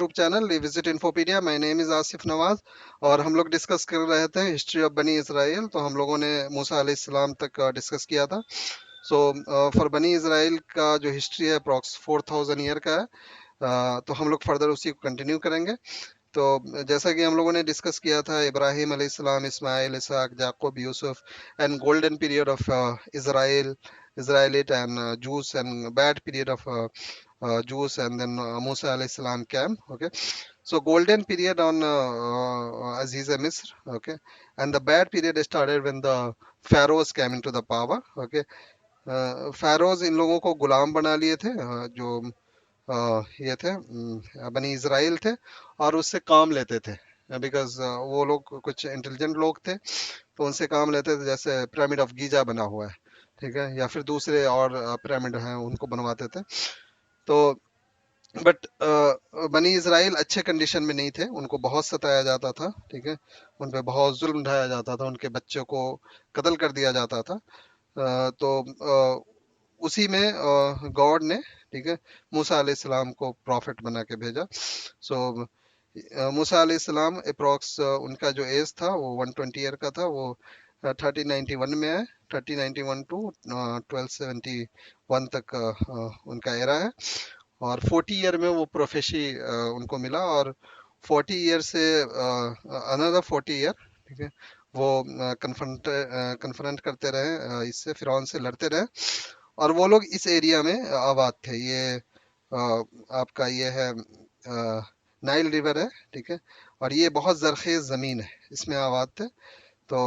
YouTube channel visit Infopedia. My name is Asif Nawaz और हम लोग डिस्कस कर रहे थे हिस्ट्री ऑफ बनी इसराइल। तो हम लोगों ने मूसा अलैहिस्सलाम तक डिस्कस किया था। सो फॉर बनी इसराइल का जो हिस्ट्री है अप्रॉक्स 4000 ईयर का है। तो हम लोग फर्दर उसी को कंटिन्यू करेंगे। तो जैसा कि हम लोगों ने डिस्कस किया था, इब्राहिम अलैहिस्सलाम, Ismail, Ishaq, Yaqub, Yusuf and golden period of Israel, Israelite and Jews and bad period of Jews, and then Musa alayhi salam came. Okay, so golden period on Aziza Misr. Okay, and the bad period started when the pharaohs came into the power. Okay, pharaohs इन लोगों को गुलाम बना लिए थे, जो ये थे बनी Israel थे, और उससे काम लेते थे बिकॉज वो लोग कुछ इंटेलिजेंट लोग थे, तो उनसे काम लेते थे। जैसे पिरामिड ऑफ गीजा बना हुआ है, ठीक है, या फिर दूसरे और पिरामिड हैं उनको बनवाते थे। तो बट बनी इसराइल अच्छे कंडीशन में नहीं थे, उनको बहुत सताया जाता था, ठीक है, उन पे बहुत जुल्म ढाया जाता था, उनके बच्चों को कत्ल कर दिया जाता था। तो उसी में गॉड ने, ठीक है, मूसा अलैहिस्सलाम को प्रॉफिट बना के भेजा। सो मूसा अलैहिस्सलाम अप्रॉक्स उनका जो एज था वो 120 ईयर का था। वो 1391 में है, 1391 टू 1271 तक उनका एरा है। और 40 ईयर में वो प्रोफेसी उनको मिला, और 40 ईयर से अनदर 40 ईयर, ठीक है, वो कन्फ्रंट करते रहे, इससे फिरौन से लड़ते रहे। और वो लोग इस एरिया में आबाद थे। ये आपका ये है नाइल रिवर है, ठीक है, और ये बहुत जरखेज ज़मीन है, इसमें आबाद थे। तो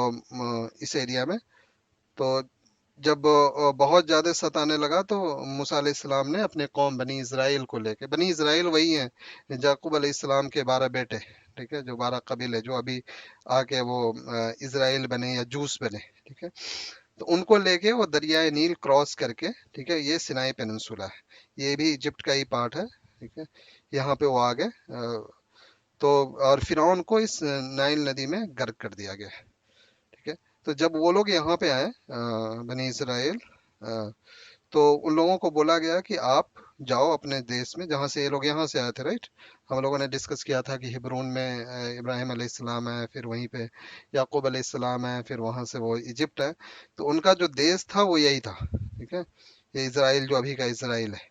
इस एरिया में, तो जब बहुत ज़्यादा सताने लगा, तो मूसा अलैहिस्सलाम ने अपने कौम बनी इसराइल को लेके, बनी इसराइल वही है याकूब अलैहिस्सलाम के 12 बेटे, ठीक है, जो 12 कबीले जो अभी आके वो इसराइल बने या जूस बने, ठीक है, तो उनको लेके वो दरियाए नील क्रॉस करके, ठीक है, ये सिनाई पेनिनसुला है, ये भी इजिप्ट का ही पार्ट है, ठीक है, यहाँ पे वो आ गए। तो और फिरौन को इस नाइल नदी में गर्क कर दिया गया, ठीक है। तो जब वो लोग यहाँ पे आए बनी इसराइल, तो उन लोगों को बोला गया कि आप जाओ अपने देश में, जहाँ से ये लोग यहाँ से आए थे, राइट। हम लोगों ने डिस्कस किया था कि हिब्रून में इब्राहिम अलैहिस्सलाम है, फिर वहीं पे याकूब अलैहिस्सलाम है, फिर वहाँ से वो इजिप्ट है। तो उनका जो देश था वो यही था, ठीक है, ये इसराइल जो अभी का इसराइल है।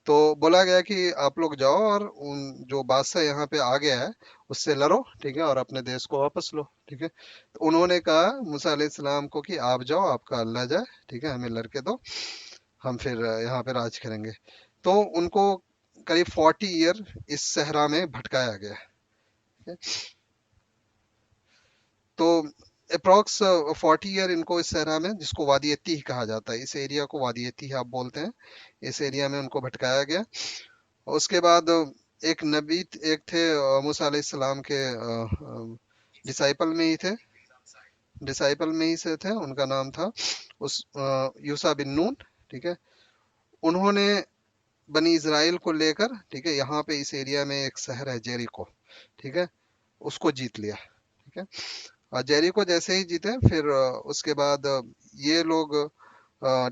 तो बोला गया कि आप लोग जाओ और उन जो बादशाह यहाँ पे आ गया है उससे लड़ो, ठीक है, और अपने देश को वापस लो, ठीक है। तो उन्होंने कहा मूसा अलैहिस्सलाम को कि आप जाओ, आपका अल्लाह जाए, ठीक है, हमें लड़के दो, हम फिर यहाँ पे राज करेंगे। तो उनको करीब 40 ईयर इस सहरा में भटकाया गया, ठीक है? तो अप्रॉक्स 40 ईयर इनको इस सहरा में, जिसको वादी तीह कहा जाता है, इस एरिया को वादी तीह आप बोलते हैं, इस एरिया में उनको भटकाया गया। उसके बाद एक नबी, एक थे मूसा अलैहिस्सलाम के डिसाइपल में ही थे, डिसाइपल में ही से थे, उनका नाम था उस यूसा बिन नून, ठीक है। उन्होंने बनी इज़राइल को लेकर, ठीक है, यहाँ पे इस एरिया में एक शहर है जेरिको, ठीक है, उसको जीत लिया, ठीक है। और जेरिको जैसे ही जीते, फिर उसके बाद ये लोग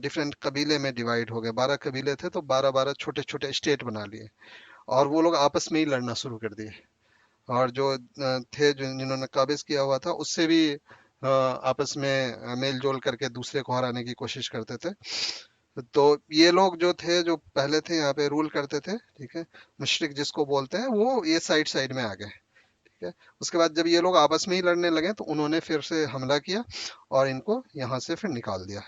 डिफरेंट कबीले में डिवाइड हो गए। 12 कबीले थे, तो 12 छोटे छोटे स्टेट बना लिए, और वो लोग आपस में ही लड़ना शुरू कर दिए। और जो थे जिन्होंने काबिज किया हुआ था, उससे भी आपस में मेल जोल करके दूसरे को हराने की कोशिश करते थे। तो ये लोग जो थे, जो पहले थे यहाँ पे रूल करते थे, ठीक है, मुशरिक जिसको बोलते हैं, वो ये साइड साइड में आ गए, ठीक है। उसके बाद जब ये लोग आपस में ही लड़ने लगे, तो उन्होंने फिर से हमला किया और इनको यहाँ से फिर निकाल दिया,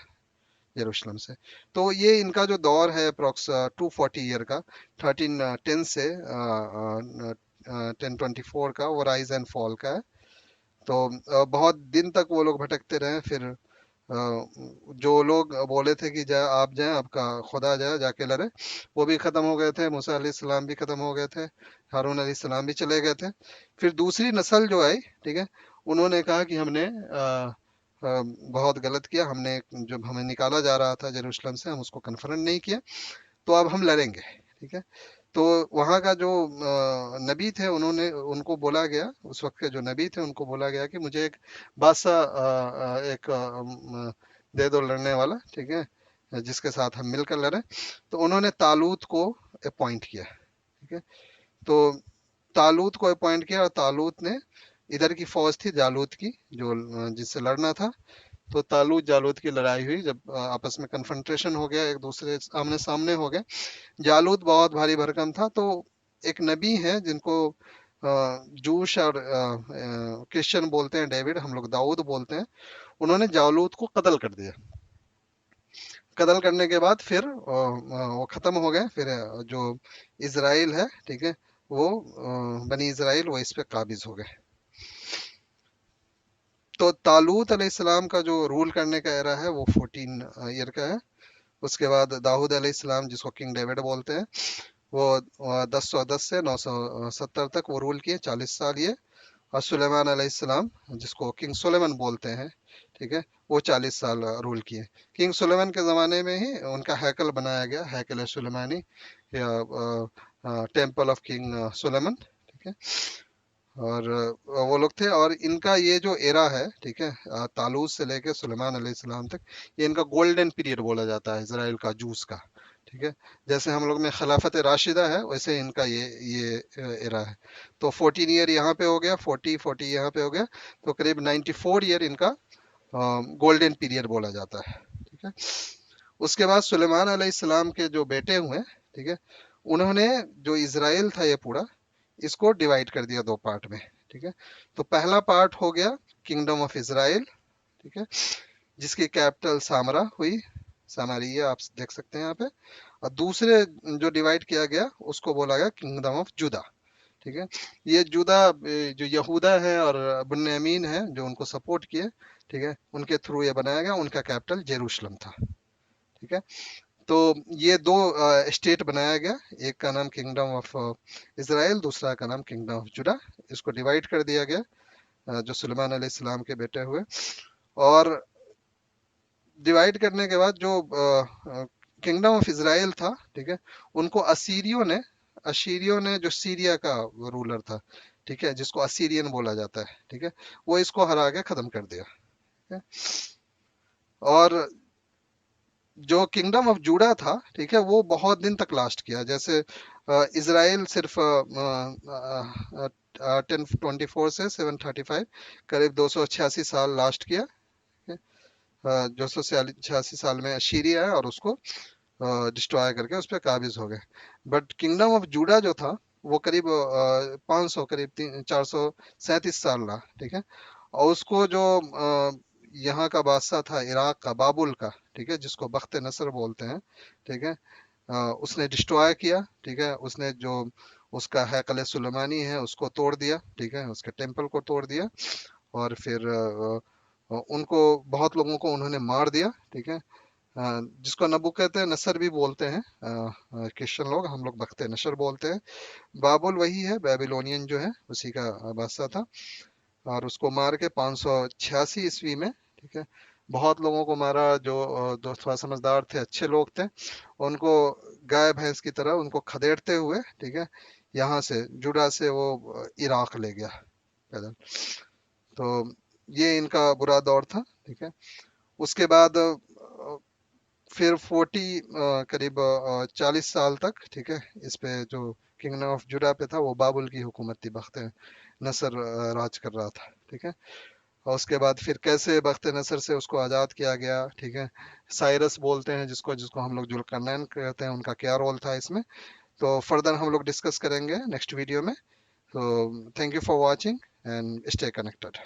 यरूशलेम से। तो ये इनका जो दौर है अप्रोक्स 240 ईयर का, 1310 से 1024 का, वो राइज एंड फॉल का है। तो बहुत दिन तक वो लोग भटकते रहे। फिर जो लोग बोले थे कि जा आप जाएं, आपका खुदा जाए जाके लड़े, वो भी खत्म हो गए थे। मूसा अलैहिस्सलाम भी खत्म हो गए थे, हारून अलैहिस्सलाम भी चले गए थे। फिर दूसरी नस्ल जो आई, ठीक है, उन्होंने कहा कि हमने बहुत गलत किया, हमने जब हमें निकाला जा रहा था जेरूशलेम से, हम उसको कन्फ्रंट नहीं किया, तो अब हम लड़ेंगे, ठीक है। तो वहाँ का जो नबी थे, उन्होंने उनको बोला गया, उस वक्त के जो नबी थे उनको बोला गया कि मुझे एक बादशाह एक दे दो लड़ने वाला, ठीक है, जिसके साथ हम मिलकर लड़ें। तो उन्होंने तालूत को अपॉइंट किया, ठीक है। تو तालूत को अपॉइंट किया और तालूत ने इधर की फौज थी जालूत की जो जिससे लड़ना था। तो तालूत जालूत की लड़ाई हुई जब आपस में कन्फ्रंटेशन हो गया, एक दूसरे आमने सामने हो गए। जालूत बहुत भारी भरकम था। तो एक नबी है जिनको जूश और क्रिश्चियन बोलते हैं, डेविड, हम लोग दाऊद बोलते हैं, उन्होंने जालूत को कत्ल कर दिया। कत्ल करने के बाद फिर वो खत्म हो गए। फिर जो इजराइल है, ठीक है, वो बनी इजराइल वो इस पे काबिज हो गए। तो तालूत अलैहिस्सलाम का जो रूल करने का एरा है वो 14 ईयर का है। उसके बाद दाऊद अलैहिस्सलाम जिसको किंग डेविड बोलते हैं, वो 1010 से 970 तक वो रूल किए, 40 साल ये। और सुलेमान अलैहिस्सलाम जिसको किंग सुलेमान बोलते हैं, ठीक है, वो 40 साल रूल किए। किंग सुलेमान के ज़माने में ही उनका हैकल बनाया गया, हैकल सुलेमानी या टेम्पल ऑफ किंग सुलेमान, ठीक है। और वो लोग थे। और इनका ये जो एरा है, ठीक है, तालूस से लेके सुलेमान अलैहिस्सलाम तक, ये इनका गोल्डन पीरियड बोला जाता है इसराइल का, जूस का, ठीक है। जैसे हम लोग में खिलाफत राशिदा है, वैसे इनका ये एरा है। तो 14 ईयर यहाँ पे हो गया, 40 यहाँ पे हो गया, तो करीब 94 ईयर इनका गोल्डन पीरियड बोला जाता है, ठीक है। उसके बाद सुलेमान अलैहिस्सलाम के जो बेटे हुए, ठीक है, उन्होंने जो इसराइल था ये पूरा, इसको डिवाइड कर दिया दो पार्ट में, ठीक है। तो पहला पार्ट हो गया किंगडम ऑफ इसराइल, ठीक है, जिसकी कैपिटल सामरा हुई, सामरिया आप देख सकते हैं यहाँ पे। और दूसरे जो डिवाइड किया गया उसको बोला गया किंगडम ऑफ जुदा, ठीक है। ये जुदा जो यहूदा है और बुन्यामीन है जो उनको सपोर्ट किए, ठीक है, उनके थ्रू ये बनाया गया। उनका कैपिटल जेरूशलम था, ठीक है। तो ये दो स्टेट बनाया गया, एक का नाम किंगडम ऑफ इसराइल, दूसरा का नाम किंगडम ऑफ जुड़ा। इसको डिवाइड कर दिया गया जो सुलेमान अलैहिस्सलाम के बेटे हुए। और डिवाइड करने के बाद जो किंगडम ऑफ इसराइल था, ठीक है, उनको असीरियों ने जो सीरिया का रूलर था, ठीक है, जिसको असीरियन बोला जाता है, ठीक है, वो इसको हरा के खत्म कर दिया, ठीक है। और जो किंगडम ऑफ जूडा था, ठीक है, वो बहुत दिन तक लास्ट किया। जैसे इसराइल सिर्फ 1024 से 735, करीब 286 साल लास्ट किया, ठीक है। 286 साल में अशीरिया आया और उसको डिस्ट्रॉय करके उस पर काबिज हो गए। बट किंगडम ऑफ जूडा जो था वो करीब 500, करीब 437 साल रहा, ठीक है। और उसको जो यहाँ का बादशाह था इराक का, बाबुल का, ठीक है, जिसको बख्त नसर बोलते हैं, ठीक है, उसने डिस्ट्रॉय किया, ठीक है। उसने जो उसका हैकल सुलेमानी है उसको तोड़ दिया, ठीक है, उसके टेम्पल को तोड़ दिया। और फिर उनको बहुत लोगों को उन्होंने मार दिया, ठीक है। जिसको नबूकत नसर भी बोलते हैं क्रिश्चियन लोग, हम लोग बख्त नसर बोलते हैं। बाबुल वही है, बेबीलोनियन जो है उसी का बादशाह था। और उसको मार के 586 ईस्वी में, ठीक है, बहुत लोगों को मारा जो दोस्त थोड़ा समझदार थे, अच्छे लोग थे। उनको गाय भैंस की तरह उनको खदेड़ते हुए, ठीक है, यहाँ से जुड़ा से वो इराक ले गया पैदल। तो ये इनका बुरा दौर था, ठीक है। उसके बाद फिर करीब 40 साल तक, ठीक है, इस पे जो किंगडम ऑफ जुड़ा पे था वो बाबुल की हुकूमत थी, बख्त नसर राज कर रहा था, ठीक है। और उसके बाद फिर कैसे बख्त नसर से उसको आज़ाद किया गया, ठीक है। साइरस बोलते हैं जिसको जिसको हम लोग जुल्करनैन कहते हैं, उनका क्या रोल था इसमें, तो फर्दर हम लोग डिस्कस करेंगे नेक्स्ट वीडियो में। तो thank you for watching and stay connected.